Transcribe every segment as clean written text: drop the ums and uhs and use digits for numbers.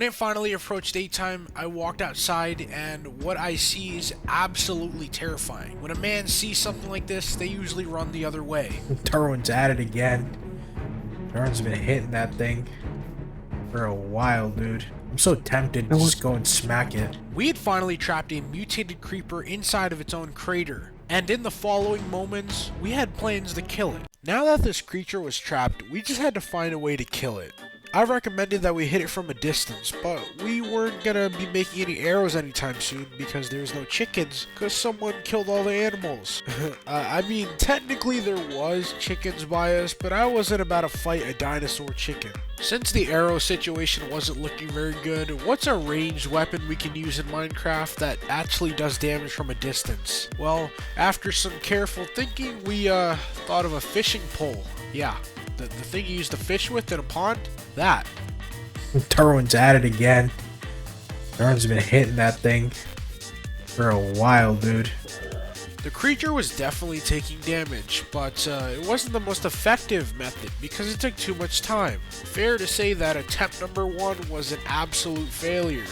When it finally approached daytime, I walked outside, and what I see is absolutely terrifying. When a man sees something like this, they usually run the other way. Darwin's at it again. Darwin's been hitting that thing for a while, dude. I'm so tempted to just go and smack it. We had finally trapped a mutated creeper inside of its own crater, and in the following moments, we had plans to kill it. Now that this creature was trapped, we just had to find a way to kill it. I recommended that we hit it from a distance, but we weren't gonna be making any arrows anytime soon because there's no chickens, because someone killed all the animals. I mean, technically there was chickens by us, but I wasn't about to fight a dinosaur chicken. Since the arrow situation wasn't looking very good, what's a ranged weapon we can use in Minecraft that actually does damage from a distance? Well, after some careful thinking, we thought of a fishing pole. Yeah. The thing you used to fish with in a pond? That. Darwin's at it again. Darwin's been hitting that thing for a while, dude. The creature was definitely taking damage, but it wasn't the most effective method because it took too much time. Fair to say that attempt number 1 was an absolute failure.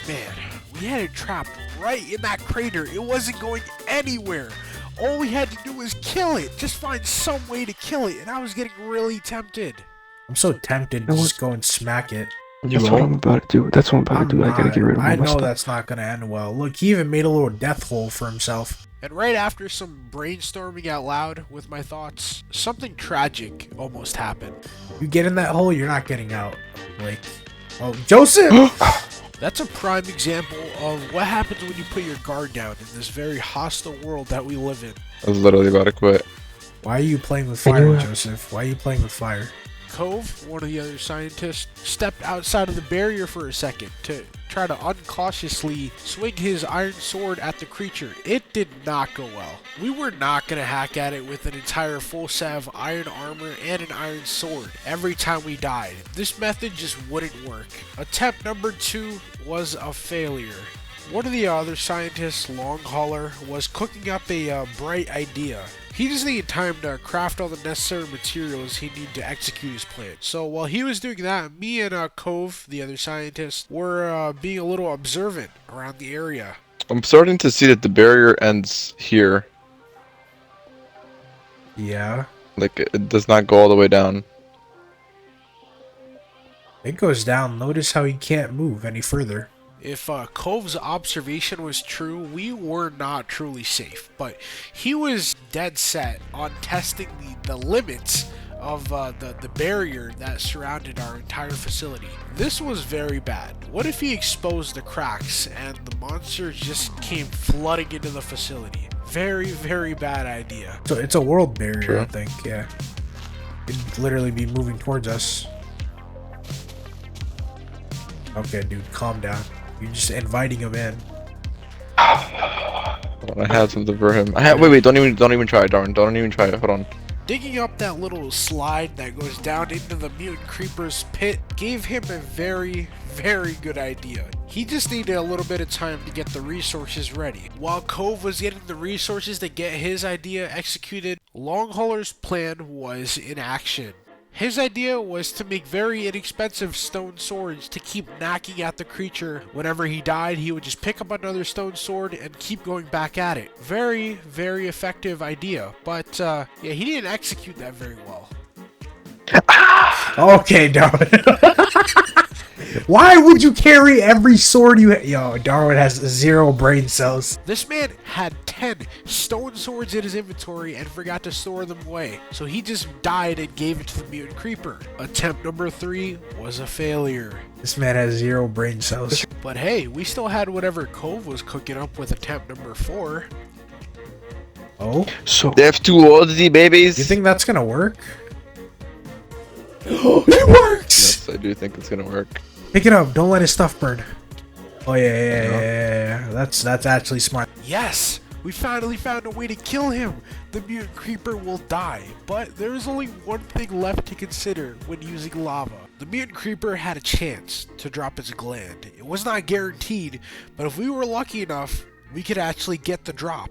Man, we had it trapped right in that crater. It wasn't going anywhere. All we had to do was kill it. Just find some way to kill it, and I was getting really tempted. I'm so tempted to just go and smack it. That's what I'm about to do. That's what I'm about to do. I gotta get rid of all I my know stuff. that's not gonna end well. Look, he even made a little death hole for himself. And right after some brainstorming out loud with my thoughts, something tragic almost happened. You get in that hole, you're not getting out. Like, oh, Joseph! That's a prime example of what happens when you put your guard down in this very hostile world that we live in. I was literally about to quit. Why are you playing with fire, Joseph? Why are you playing with fire? Cove, one of the other scientists, stepped outside of the barrier for a second to try to uncautiously swing his iron sword at the creature. It did not go well. We were not going to hack at it with an entire full set of iron armor and an iron sword every time we died. This method just wouldn't work. Attempt number 2 was a failure. One of the other scientists, Long Hauler, was cooking up a bright idea. He just needed time to craft all the necessary materials he needed to execute his plan. So while he was doing that, me and Cove, the other scientist, were being a little observant around the area. I'm starting to see that the barrier ends here. Yeah. Like, it does not go all the way down. It goes down. Notice how he can't move any further. If Cove's observation was true, we were not truly safe, but he was dead set on testing the limits of the barrier that surrounded our entire facility. This was very bad. What if he exposed the cracks and the monsters just came flooding into the facility? Very, very bad idea. So it's a world barrier, True. I think, yeah. It'd literally be moving towards us. Okay, dude, calm down. You're just inviting him in. I had something for him. Wait, don't even try it, Darwin. Don't even try it. Hold on. Digging up that little slide that goes down into the mutant creeper's pit gave him a very, very good idea. He just needed a little bit of time to get the resources ready. While Cove was getting the resources to get his idea executed, Longhauler's plan was in action. His idea was to make very inexpensive stone swords to keep knocking at the creature. Whenever he died, he would just pick up another stone sword and keep going back at it. Very, very effective idea, but yeah, he didn't execute that very well. Okay, Darwin. Why would you carry every sword you Yo, Darwin has 0 brain cells. This man had 10 stone swords in his inventory and forgot to store them away, so he just died and gave it to the mutant creeper. Attempt number 3 was a failure. This man has 0 brain cells. But hey, we still had whatever Cove was cooking up with attempt number 4. Oh? So Death to all the babies. You think that's gonna work? It works! Yes, I do think it's gonna work. Pick it up, don't let his stuff burn. Oh yeah. That's actually smart. Yes! We finally found a way to kill him! The mutant creeper will die, but there is only one thing left to consider when using lava. The mutant creeper had a chance to drop its gland. It was not guaranteed, but if we were lucky enough, we could actually get the drop.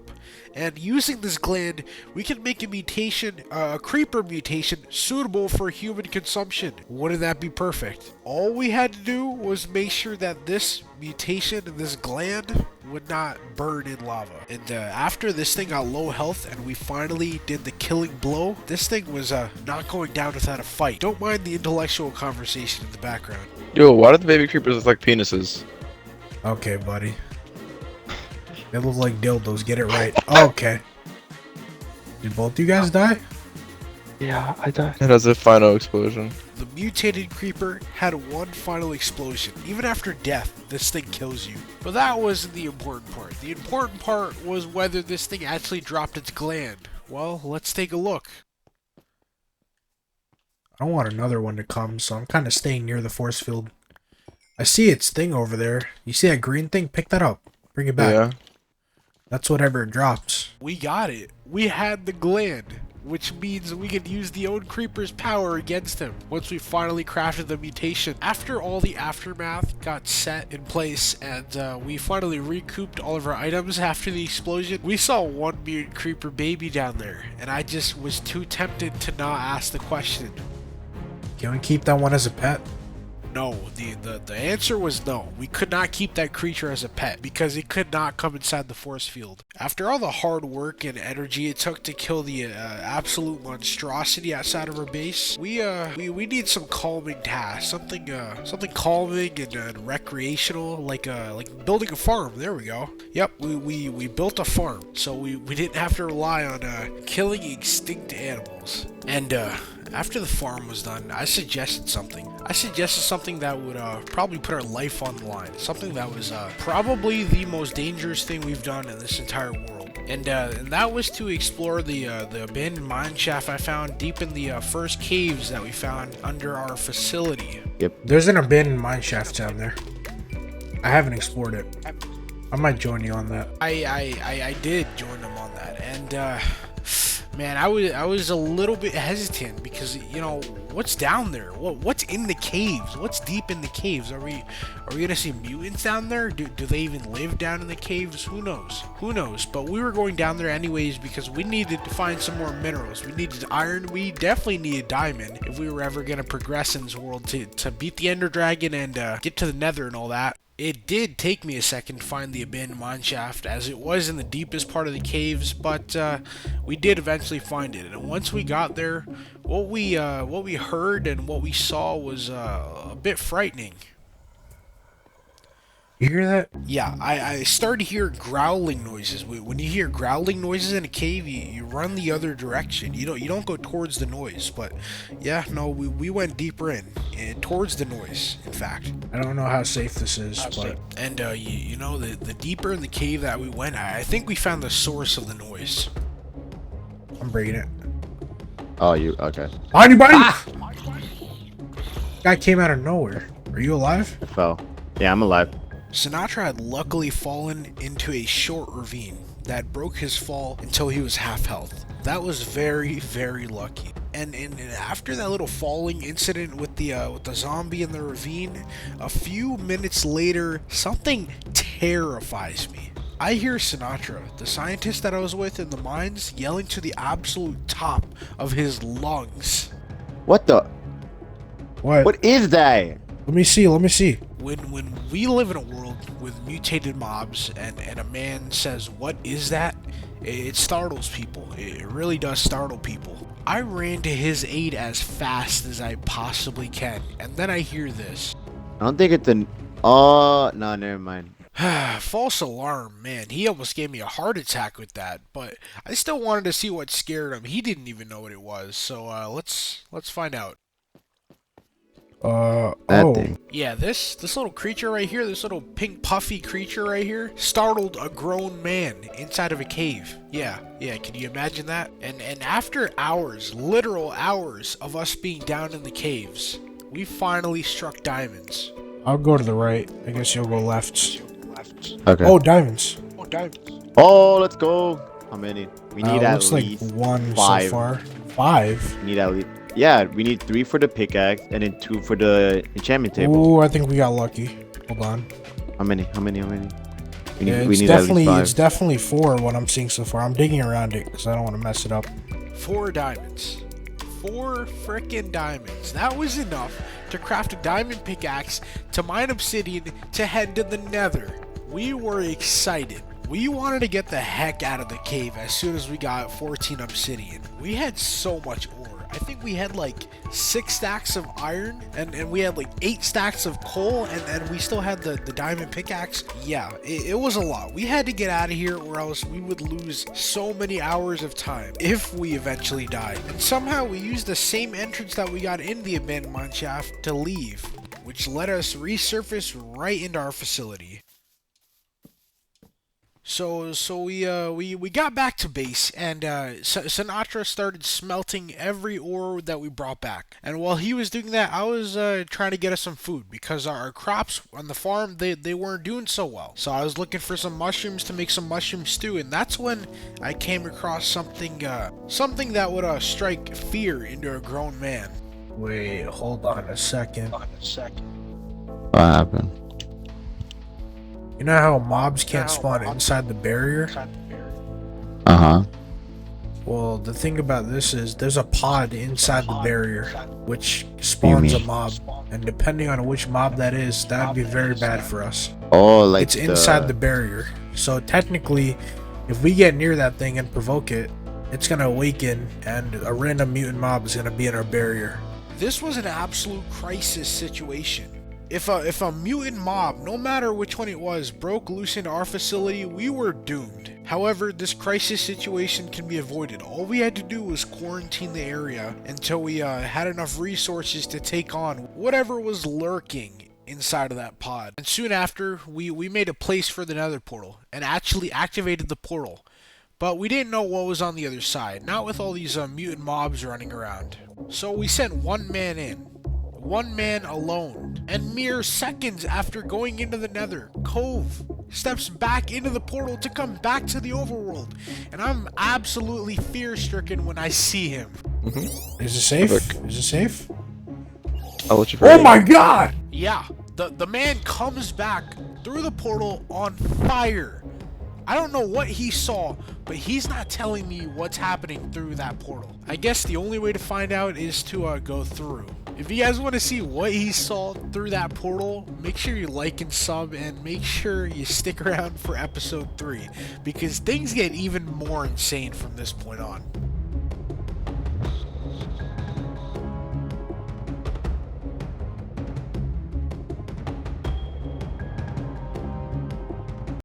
And using this gland, we can make a mutation, a creeper mutation, suitable for human consumption. Wouldn't that be perfect? All we had to do was make sure that this mutation and this gland would not burn in lava. And after this thing got low health and we finally did the killing blow, this thing was not going down without a fight. Don't mind the intellectual conversation in the background. Yo, why do the baby creepers look like penises? Okay, buddy. They look like dildos. Get it right. Okay. Did both you guys die? Yeah, I died. It has a final explosion. The mutated creeper had one final explosion. Even after death, this thing kills you. But that wasn't the important part. The important part was whether this thing actually dropped its gland. Well, let's take a look. I don't want another one to come, so I'm kind of staying near the force field. I see its thing over there. You see that green thing? Pick that up. Bring it back. Yeah. That's whatever it drops. We got it. We had the gland, which means we could use the old creeper's power against him once we finally crafted the mutation. After all the aftermath got set in place and we finally recouped all of our items after the explosion, we saw one mutant creeper baby down there, and I just was too tempted to not ask the question. Can we keep that one as a pet? No, the answer was no. We could not keep that creature as a pet because it could not come inside the force field. After all the hard work and energy it took to kill the absolute monstrosity outside of our base, we need some calming tasks, something calming and recreational, like building a farm. There we go. Yep, we built a farm, so we didn't have to rely on killing extinct animals. And after the farm was done, I suggested something. I suggested something that would probably put our life on the line. Something that was probably the most dangerous thing we've done in this entire world. And that was to explore the abandoned mine shaft I found deep in the first caves that we found under our facility. Yep. There's an abandoned mine shaft down there. I haven't explored it. I might join you on that. I did join them on that, and man, I was a little bit hesitant because, you know, what's down there? What's in the caves? What's deep in the caves? Are we gonna see mutants down there? Do they even live down in the caves? Who knows? Who knows? But we were going down there anyways because we needed to find some more minerals. We needed iron. We definitely needed diamond if we were ever gonna progress in this world to beat the Ender Dragon and get to the Nether and all that. It did take me a second to find the abandoned mine shaft, as it was in the deepest part of the caves, but we did eventually find it. And once we got there, what we heard and what we saw was a bit frightening. You hear that? Yeah, I started to hear growling noises. When you hear growling noises in a cave, you run the other direction. You don't go towards the noise. But yeah, no, we went deeper in towards the noise. In fact, I don't know how safe this is, but and you know, the deeper in the cave that we went, I think we found the source of the noise. I'm bringing it. Oh, you okay? Anybody? Guy came out of nowhere. Are you alive? I fell. Yeah, I'm alive. Sinatra had luckily fallen into a short ravine that broke his fall until he was half health. That was very, very lucky. And after that little falling incident with the zombie in the ravine, a few minutes later, something terrifies me. I hear Sinatra, the scientist that I was with in the mines, yelling to the absolute top of his lungs. What the? What? What is that? Let me see. Let me see. When we live in a world with mutated mobs and a man says, "What is that?" It startles people. It really does startle people. I ran to his aid as fast as I possibly can, and then I hear this. I don't think it's an. Oh no, never mind. False alarm, man. He almost gave me a heart attack with that, but I still wanted to see what scared him. He didn't even know what it was, so let's find out. That thing. Yeah, this little creature right here, this little pink puffy creature right here, startled a grown man inside of a cave. Yeah, can you imagine that? And after hours, literal hours of us being down in the caves, we finally struck diamonds. I'll go to the right. I guess you'll go left. Okay. Oh, diamonds. Oh, let's go. How many? We need at looks least like one 5. so far. 5? We need at least. Yeah, we need 3 for the pickaxe and then 2 for the enchantment table. Ooh, I think we got lucky. Hold on. How many? Yeah, we need at least 5. it's definitely 4 what I'm seeing so far. I'm digging around it because I don't want to mess it up. 4 diamonds. 4 frickin' diamonds. That was enough to craft a diamond pickaxe, to mine obsidian, to head to the nether. We were excited. We wanted to get the heck out of the cave as soon as we got 14 obsidian. We had so much ore. I think we had like 6 stacks of iron, and we had like 8 stacks of coal, and we still had the diamond pickaxe. Yeah, it was a lot. We had to get out of here or else we would lose so many hours of time if we eventually died. And somehow we used the same entrance that we got in the abandoned mine shaft to leave, which let us resurface right into our facility. So we got back to base, and Sinatra started smelting every ore that we brought back. And while he was doing that, I was trying to get us some food because our crops on the farm they weren't doing so well. So I was looking for some mushrooms to make some mushroom stew, and that's when I came across something that would strike fear into a grown man. Wait, hold on a second. What happened? You know how mobs can't spawn inside the barrier? Uh-huh. Well, the thing about this is there's a pod inside the barrier which spawns a mob, and depending on which mob that is, that would be very bad for us. Oh, like It's inside the barrier, so technically if we get near that thing and provoke it, it's gonna awaken and a random mutant mob is gonna be in our barrier. This was an absolute crisis situation. If a mutant mob, no matter which one it was, broke loose into our facility, we were doomed. However, this crisis situation can be avoided. All we had to do was quarantine the area until we had enough resources to take on whatever was lurking inside of that pod. And soon after, we made a place for the nether portal and actually activated the portal. But we didn't know what was on the other side, not with all these mutant mobs running around. So we sent one man in. One man alone. And mere seconds after going into the nether, Cove steps back into the portal to come back to the overworld. And I'm absolutely fear-stricken when I see him. Is it safe? Perfect. Is it safe? I'll let you Oh my god! Yeah, the man comes back through the portal on fire. I don't know what he saw, but he's not telling me what's happening through that portal. I guess the only way to find out is to go through. If you guys want to see what he saw through that portal, make sure you like and sub, and make sure you stick around for episode 3, because things get even more insane from this point on.